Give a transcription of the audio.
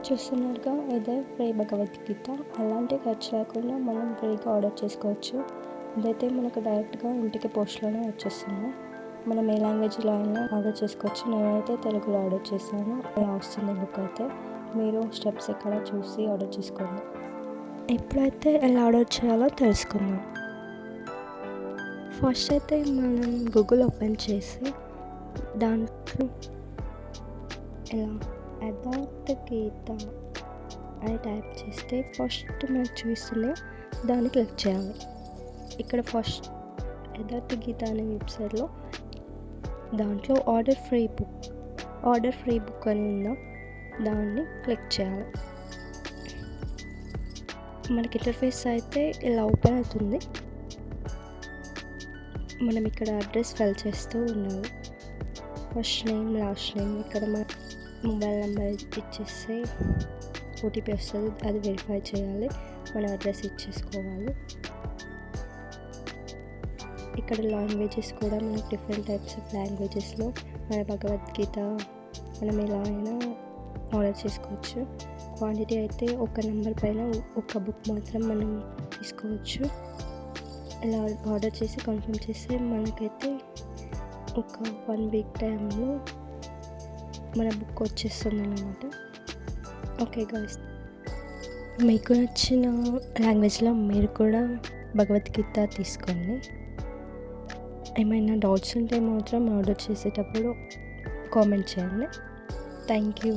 చూస్తున్నారుగా ఇదే ఫ్రీ భగవద్గీత. అలాంటి ఖర్చు లేకుండా మనం ఫ్రీగా ఆర్డర్ చేసుకోవచ్చు. ఇదైతే మనకు డైరెక్ట్గా ఇంటికి పోస్ట్లోనే వచ్చేస్తుంది. మనం ఏ లాంగ్వేజ్లో అయినా ఆర్డర్ చేసుకోవచ్చు. నేనైతే తెలుగులో ఆర్డర్ చేశాను. ఇలా వస్తుంది బుక్ అయితే. మీరు స్టెప్స్ ఎక్కడ చూసి ఆర్డర్ చేసుకోండి. ఇప్పుడైతే ఎలా ఆర్డర్ చేయాలో తెలుసుకుందాం. ఫస్ట్ అయితే మనం గూగుల్ ఓపెన్ చేసి దాంట్లో ఇలా యథార్థ గీత అని టైప్ చేస్తే ఫస్ట్ మనకు చూస్తుంది, దాన్ని క్లిక్ చేయాలి. ఇక్కడ ఫస్ట్ యథార్థ గీత అనే వెబ్సైట్లో దాంట్లో ఆర్డర్ ఫ్రీ బుక్ అని ఉందా, దాన్ని క్లిక్ చేయాలి. మనకి ఇంటర్ఫేస్ అయితే ఇలా ఓపెన్ అవుతుంది. మనం ఇక్కడ అడ్రస్ ఫిల్ చేస్తూ ఉండాలి. First name, last name. ఇక్కడ మన మొబైల్ నెంబర్ ఇచ్చేస్తే ఓటీపీ వస్తుంది, అది వెరిఫై చేయాలి. మన అడ్రస్ ఇచ్చేసుకోవాలి. ఇక్కడ లాంగ్వేజెస్ కూడా మనకి డిఫరెంట్ టైప్స్ ఆఫ్ లాంగ్వేజెస్లో మన భగవద్గీత మనం ఎలా అయినా ఆర్డర్ చేసుకోవచ్చు. క్వాంటిటీ అయితే ఒక నెంబర్ పైన ఒక బుక్ మాత్రం మనం తీసుకోవచ్చు. ఇలా ఆర్డర్ చేసి కన్ఫర్మ్ చేస్తే మనకైతే ఒక 1 వీక్ టైంలో మన బుక్ వచ్చేస్తుంది అన్నమాట. ఓకే గాయ్స్, మీకు నచ్చిన లాంగ్వేజ్లో మీరు కూడా భగవద్గీత తీసుకోండి. ఏమైనా డౌట్స్ ఉంటే మాత్రం ఆర్డర్ చేసేటప్పుడు కామెంట్ చేయండి. Thank you.